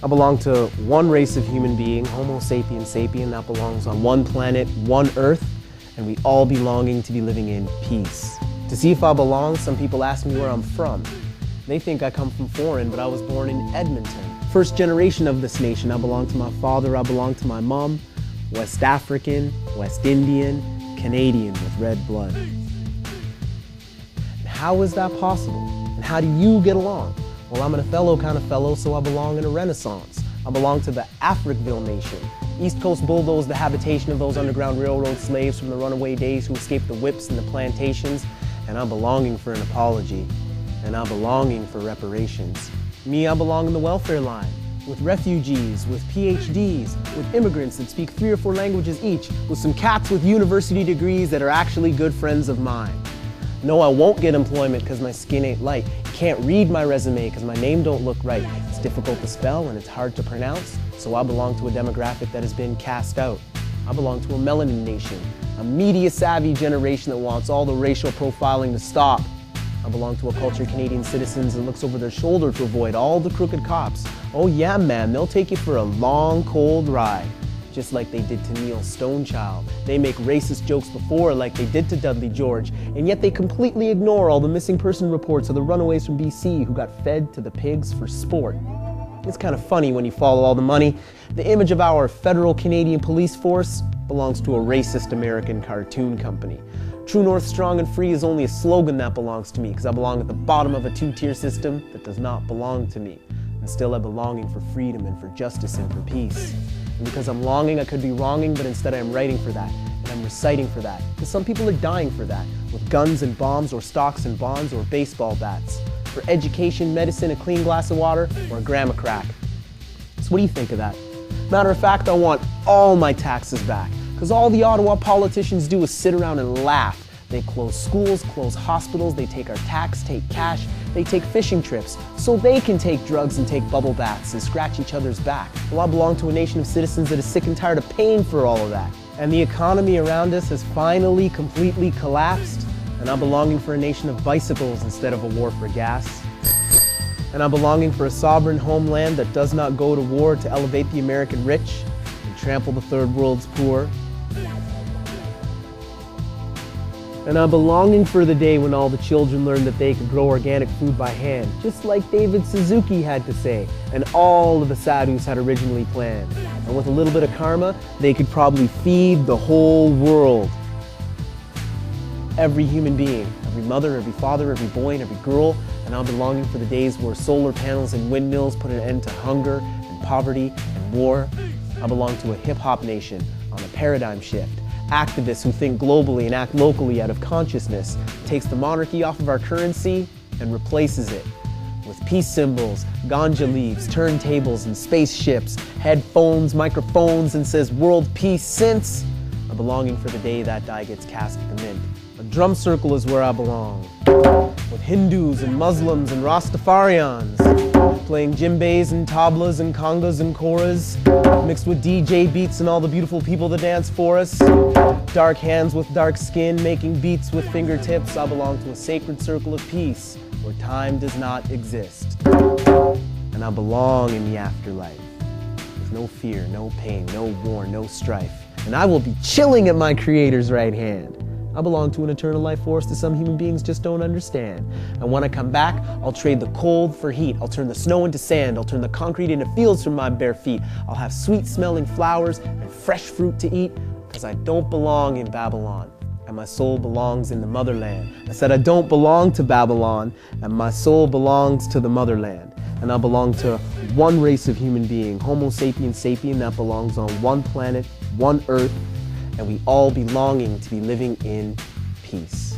I belong to one race of human being, Homo sapiens sapien, that belongs on one planet, one Earth, and we all belonging to be living in peace. To see if I belong, some people ask me where I'm from. They think I come from foreign, but I was born in Edmonton. First generation of this nation. I belong to my father, I belong to my mom, West African, West Indian, Canadian with red blood. And how is that possible? And how do you get along? Well, I'm an Othello kind of fellow, so I belong in a Renaissance. I belong to the Africville nation. East Coast bulldozed the habitation of those Underground Railroad slaves from the runaway days who escaped the whips and the plantations. And I'm belonging for an apology. And I'm belonging for reparations. Me, I belong in the welfare line. With refugees, with PhDs, with immigrants that speak 3 or 4 languages each, with some cats with university degrees that are actually good friends of mine. No, I won't get employment because my skin ain't light. You can't read my resume because my name don't look right. It's difficult to spell and it's hard to pronounce, so I belong to a demographic that has been cast out. I belong to a melanin nation, a media-savvy generation that wants all the racial profiling to stop. I belong to a culture Canadian citizens that looks over their shoulder to avoid all the crooked cops. Oh yeah, man, they'll take you for a long, cold ride. Just like they did to Neil Stonechild. They make racist jokes before like they did to Dudley George, and yet they completely ignore all the missing person reports of the runaways from BC who got fed to the pigs for sport. It's kind of funny when you follow all the money. The image of our federal Canadian police force belongs to a racist American cartoon company. True North Strong and Free is only a slogan that belongs to me because I belong at the bottom of a 2-tier system that does not belong to me. And still I'm belonging for freedom and for justice and for peace. And because I'm longing, I could be wronging, but instead I'm writing for that, and I'm reciting for that. Because some people are dying for that, with guns and bombs, or stocks and bonds, or baseball bats. For education, medicine, a clean glass of water, or a gram of crack. So what do you think of that? Matter of fact, I want all my taxes back. Because all the Ottawa politicians do is sit around and laugh. They close schools, close hospitals, they take our tax, take cash, they take fishing trips, so they can take drugs and take bubble baths and scratch each other's back. Well, I belong to a nation of citizens that is sick and tired of paying for all of that. And the economy around us has finally completely collapsed, and I'm belonging for a nation of bicycles instead of a war for gas. And I'm belonging for a sovereign homeland that does not go to war to elevate the American rich and trample the third world's poor. And I'm belonging for the day when all the children learn that they could grow organic food by hand, just like David Suzuki had to say, and all of the sadhus had originally planned. And with a little bit of karma, they could probably feed the whole world. Every human being, every mother, every father, every boy, and every girl, and I'm belonging for the days where solar panels and windmills put an end to hunger and poverty and war. I belong to a hip-hop nation on a paradigm shift. Activists who think globally and act locally out of consciousness, takes the monarchy off of our currency and replaces it with peace symbols, ganja leaves, turntables and spaceships, headphones, microphones, and says world peace since. I'm belonging for the day that die gets cast at the mint. A drum circle is where I belong, with Hindus and Muslims and Rastafarians, playing djembes and tablas and congas and koras, mixed with DJ beats and all the beautiful people that dance for us. Dark hands with dark skin, making beats with fingertips. I belong to a sacred circle of peace, where time does not exist. And I belong in the afterlife, with no fear, no pain, no war, no strife. And I will be chilling at my Creator's right hand. I belong to an eternal life force that some human beings just don't understand. And when I come back, I'll trade the cold for heat. I'll turn the snow into sand. I'll turn the concrete into fields from my bare feet. I'll have sweet-smelling flowers and fresh fruit to eat, because I don't belong in Babylon, and my soul belongs in the motherland. I said I don't belong to Babylon, and my soul belongs to the motherland. And I belong to one race of human being, Homo sapiens sapien, that belongs on one planet, one Earth, and we all belonging to be living in peace.